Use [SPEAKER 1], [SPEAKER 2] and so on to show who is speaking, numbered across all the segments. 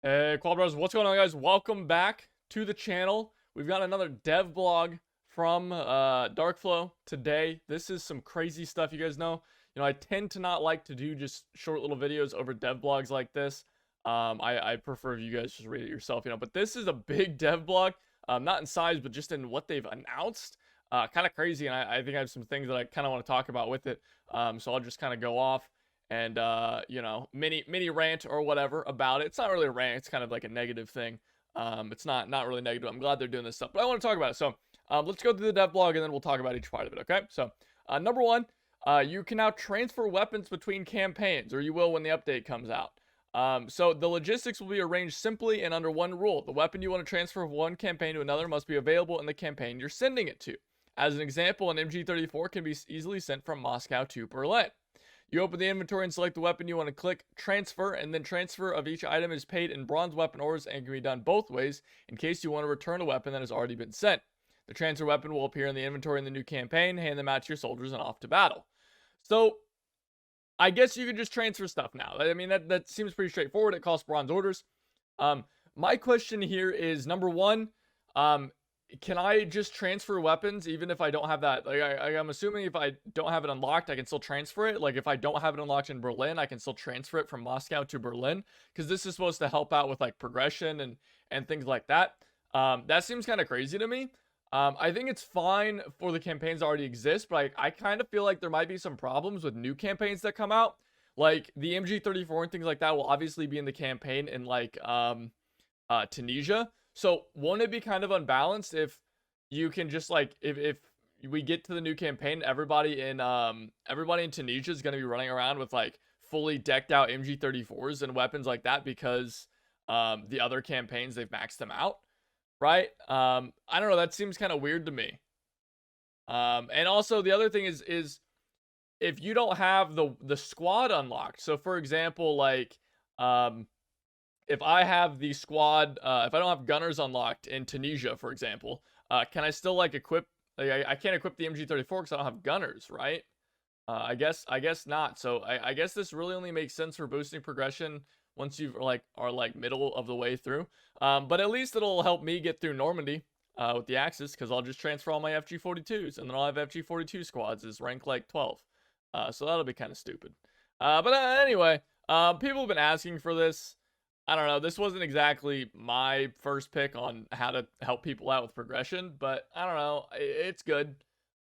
[SPEAKER 1] Hey, Quad Brothers, what's going on, guys? Welcome back to the channel. We've got another dev blog from Darkflow today. This is some crazy stuff, you guys know. I tend to not like to do just short little videos over dev blogs like this. I prefer if you guys just read it yourself, but this is a big dev blog, not in size, but just in what they've announced. Kind of crazy, and I think I have some things that I kind of want to talk about with it. So I'll just kind of go off and mini rant or whatever about it. It's not really a rant, it's kind of like a negative thing. It's not really negative. I'm glad they're doing this stuff, but I want to talk about it. So let's go through the dev blog and then we'll talk about each part of it. Okay, so number one, you can now transfer weapons between campaigns, or you will when the update comes out. So the logistics will be arranged simply and under one rule: the weapon you want to transfer from one campaign to another must be available in the campaign you're sending it to. As an example, an MG34 can be easily sent from Moscow to Berlin. You open the inventory and select the weapon you want to click transfer, and then transfer of each item is paid in bronze weapon orders and can be done both ways in case you want to return a weapon that has already been sent. The transfer weapon will appear in the inventory in the new campaign. Hand them out to your soldiers and off to battle. So I guess you can just transfer stuff now. I mean, that seems pretty straightforward. It costs bronze orders. My question here is, number one, can I just transfer weapons even if I don't have that? Like, I'm assuming if I don't have it unlocked, I can still transfer it. Like, if I don't have it unlocked in Berlin, I can still transfer it from Moscow to Berlin, because this is supposed to help out with like progression and things like that. That seems kind of crazy to me. I think it's fine for the campaigns that already exist, but I kind of feel like there might be some problems with new campaigns that come out. Like the MG34 and things like that will obviously be in the campaign in like Tunisia. So won't it be kind of unbalanced if you can just like if we get to the new campaign, everybody in Tunisia is going to be running around with like fully decked out MG34s and weapons like that, because the other campaigns they've maxed them out, right? I don't know, that seems kind of weird to me. And also the other thing is if you don't have the squad unlocked. So for example, like if I have the squad, if I don't have gunners unlocked in Tunisia, for example, can I still like equip? Like, I can't equip the MG34 because I don't have gunners, right? I guess not. So I guess this really only makes sense for boosting progression once you are like middle of the way through. But at least it'll help me get through Normandy with the Axis, because I'll just transfer all my FG42s, and then I'll have FG42 squads is rank like 12. So that'll be kind of stupid. But anyway, people have been asking for this. I don't know. This wasn't exactly my first pick on how to help people out with progression, but I don't know. It's good.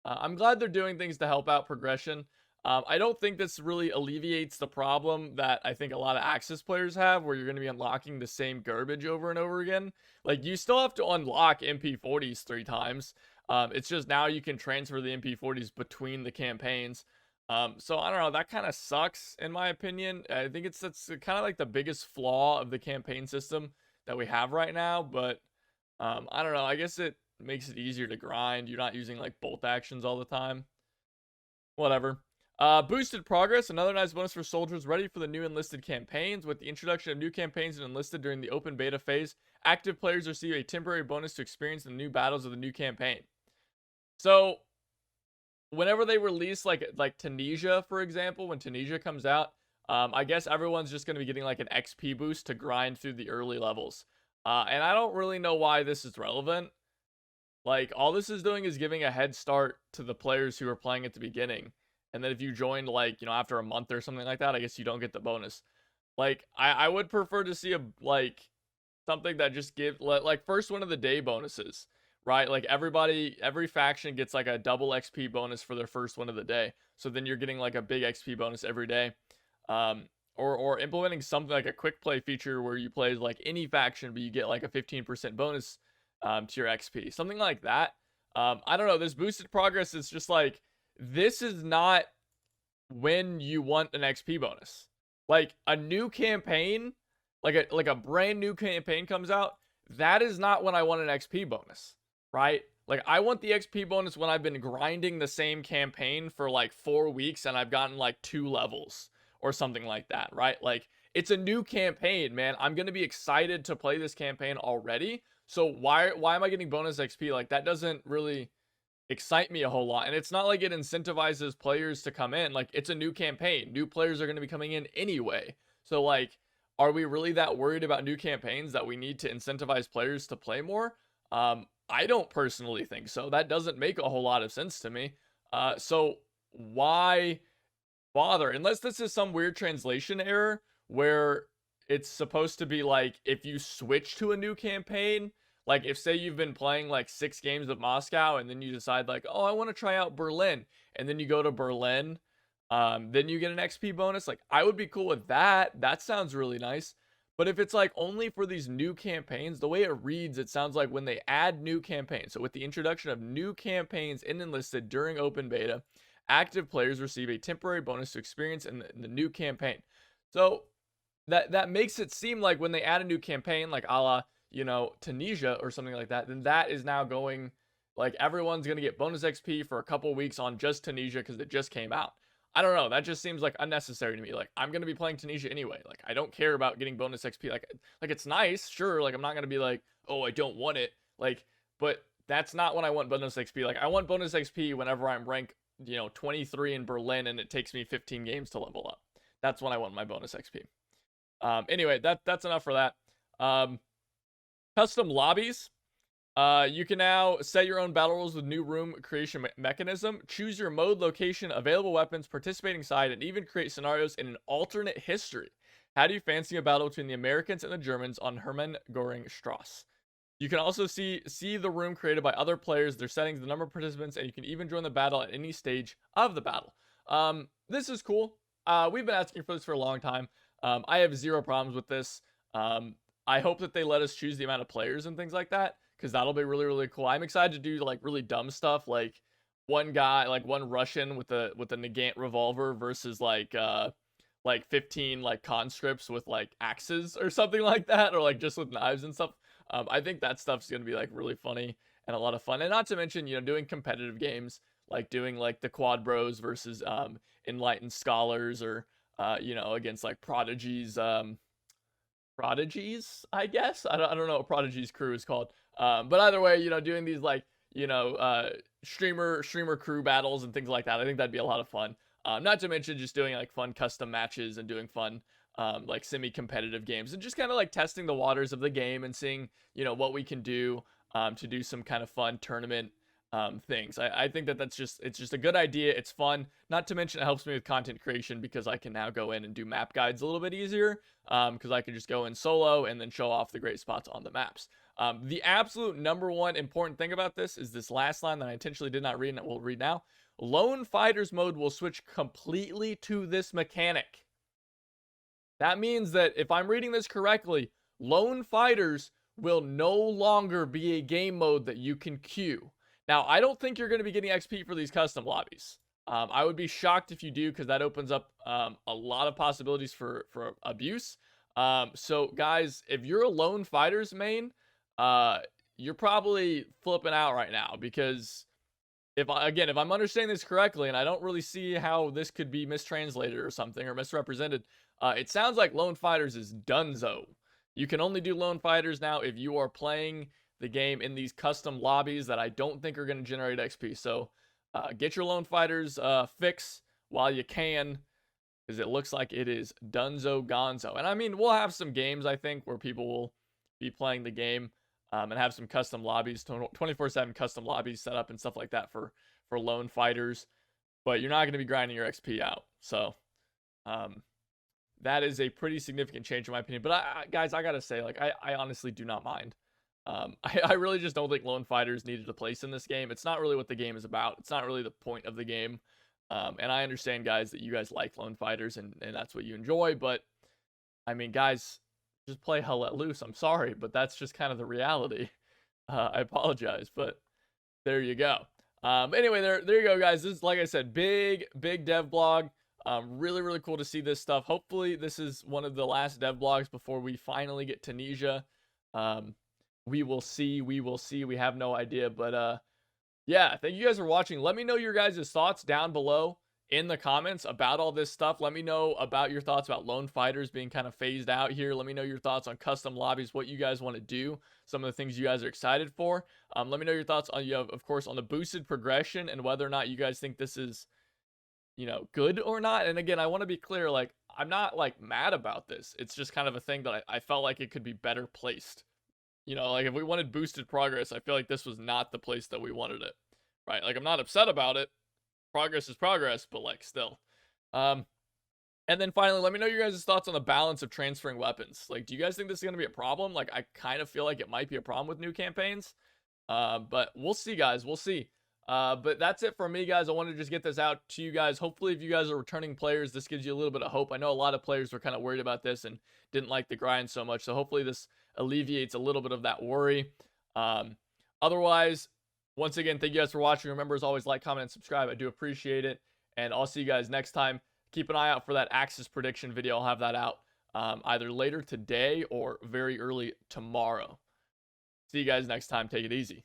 [SPEAKER 1] I'm glad they're doing things to help out progression. I don't think this really alleviates the problem that I think a lot of Axis players have, where you're going to be unlocking the same garbage over and over again. Like, you still have to unlock MP40s 3 times. It's just now you can transfer the MP40s between the campaigns. So I don't know, that kind of sucks in my opinion. I think that's kind of like the biggest flaw of the campaign system that we have right now, but I don't know, I guess it makes it easier to grind. You're not using like bolt actions all the time. Whatever. Boosted progress, another nice bonus for soldiers ready for the new Enlisted campaigns. With the introduction of new campaigns in Enlisted during the open beta phase, active players receive a temporary bonus to experience the new battles of the new campaign. So whenever they release like Tunisia, for example, when Tunisia comes out, I guess everyone's just going to be getting like an XP boost to grind through the early levels. And I don't really know why this is relevant. Like, all this is doing is giving a head start to the players who are playing at the beginning. And then if you join like, after a month or something like that, I guess you don't get the bonus. Like, I would prefer to see something that just give like first one of the day bonuses, right? Like, every faction gets like a double XP bonus for their first one of the day. So then you're getting like a big XP bonus every day. Or implementing something like a quick play feature where you play as like any faction, but you get like a 15% bonus to your XP. Something like that. I don't know. This boosted progress is just like, this is not when you want an XP bonus. Like, a new campaign, like a brand new campaign comes out, that is not when I want an XP bonus, right? Like, I want the XP bonus when I've been grinding the same campaign for like 4 weeks and I've gotten like 2 levels or something like that, right? Like, it's a new campaign, man. I'm going to be excited to play this campaign already. So why am I getting bonus XP? Like, that doesn't really excite me a whole lot. And it's not like it incentivizes players to come in. Like, it's a new campaign. New players are going to be coming in anyway. So like, are we really that worried about new campaigns that we need to incentivize players to play more? I don't personally think so. That doesn't make a whole lot of sense to me. So why bother? Unless this is some weird translation error where it's supposed to be like if you switch to a new campaign, like if say you've been playing like 6 games of Moscow and then you decide like, oh, I want to try out Berlin, and then you go to Berlin, then you get an XP bonus. Like I would be cool with that. That sounds really nice. But if it's like only for these new campaigns, the way it reads, it sounds like when they add new campaigns. So with the introduction of new campaigns in Enlisted during open beta, active players receive a temporary bonus to experience in the new campaign. So that makes it seem like when they add a new campaign, like a la, Tunisia or something like that, then that is now going, like everyone's going to get bonus XP for a couple weeks on just Tunisia because it just came out. I don't know. That just seems like unnecessary to me. Like I'm going to be playing Tunisia anyway. Like I don't care about getting bonus XP. Like it's nice, sure. Like I'm not going to be like, oh, I don't want it. Like, but that's not when I want bonus XP. Like I want bonus XP whenever I'm rank, 23 in Berlin and it takes me 15 games to level up. That's when I want my bonus XP. Anyway, that's enough for that. Custom lobbies. You can now set your own battle rules with new room creation mechanism. Choose your mode, location, available weapons, participating side, and even create scenarios in an alternate history. How do you fancy a battle between the Americans and the Germans on Hermann Göring Strasse? You can also see the room created by other players, their settings, the number of participants, and you can even join the battle at any stage of the battle. This is cool. We've been asking for this for a long time. I have zero problems with this. I hope that they let us choose the amount of players and things like that, because that'll be really, really cool. I'm excited to do like really dumb stuff, like one guy, like one Russian with a Nagant revolver versus like 15 like conscripts with like axes or something like that, or like just with knives and stuff. I think that stuff's gonna be like really funny and a lot of fun, and not to mention doing competitive games, like doing like the Quad Bros versus Enlightened Scholars, or against like Prodigies, I guess. I don't know what Prodigy's crew is called. But either way, doing these like, streamer crew battles and things like that. I think that'd be a lot of fun. Not to mention just doing like fun custom matches and doing fun, like semi-competitive games and just kind of like testing the waters of the game and seeing, what we can do, to do some kind of fun tournament things. I think it's just a good idea. It's fun. Not to mention it helps me with content creation because I can now go in and do map guides a little bit easier, because I can just go in solo and then show off the great spots on the maps. The absolute number one important thing about this is this last line that I intentionally did not read and will read now. Lone Fighters mode will switch completely to this mechanic. That means that if I'm reading this correctly, Lone Fighters will no longer be a game mode that you can queue. Now, I don't think you're going to be getting XP for these custom lobbies. I would be shocked if you do, because that opens up a lot of possibilities for abuse. So, guys, if you're a Lone Fighters main, you're probably flipping out right now, because if I'm understanding this correctly, and I don't really see how this could be mistranslated or something, or misrepresented, it sounds like Lone Fighters is donezo. You can only do Lone Fighters now if you are playing the game in these custom lobbies that I don't think are going to generate XP. So get your Lone Fighters fix while you can, because it looks like it is donezo gonzo. And I mean, we'll have some games, I think, where people will be playing the game, and have some custom lobbies, 24/7 custom lobbies set up and stuff like that for Lone Fighters. But you're not going to be grinding your XP out. So that is a pretty significant change in my opinion. But guys, I got to say, like, I honestly do not mind. I really just don't think Lone Fighters needed a place in this game. It's not really what the game is about. It's not really the point of the game. And I understand, guys, that you guys like Lone Fighters and that's what you enjoy. But, I mean, guys, just play Hell Let Loose. I'm sorry, but that's just kind of the reality. I apologize, but there you go. Anyway, there you go, guys. This is, like I said, big dev blog. Really, really cool to see this stuff. Hopefully, this is one of the last dev blogs before we finally get Tunisia. We will see. We have no idea. But yeah, thank you guys for watching. Let me know your guys' thoughts down below in the comments about all this stuff. Let me know about your thoughts about Lone Fighters being kind of phased out here. Let me know your thoughts on custom lobbies, what you guys want to do, some of the things you guys are excited for. Let me know your thoughts on, of course, on the boosted progression and whether or not you guys think this is, you know, good or not. And again, I want to be clear, like, I'm not like mad about this. It's just kind of a thing that I felt like it could be better placed. You know, like if we wanted boosted progress, I feel like this was not the place that we wanted it. Right? Like I'm not upset about it. Progress is progress, but like still. Um and then finally, let me know your guys' thoughts on the balance of transferring weapons. Like, do you guys think this is going to be a problem? Like, I kind of feel like it might be a problem with new campaigns. But we'll see, guys. We'll see. But that's it for me, guys. I wanted to just get this out to you guys. Hopefully, if you guys are returning players, this gives you a little bit of hope. I know a lot of players were kind of worried about this and didn't like the grind so much. So hopefully this alleviates a little bit of that worry. Otherwise, once again, thank you guys for watching. Remember, as always, like, comment, and subscribe. I do appreciate it. And I'll see you guys next time. Keep an eye out for that Axis prediction video. I'll have that out either later today or very early tomorrow. See you guys next time. Take it easy.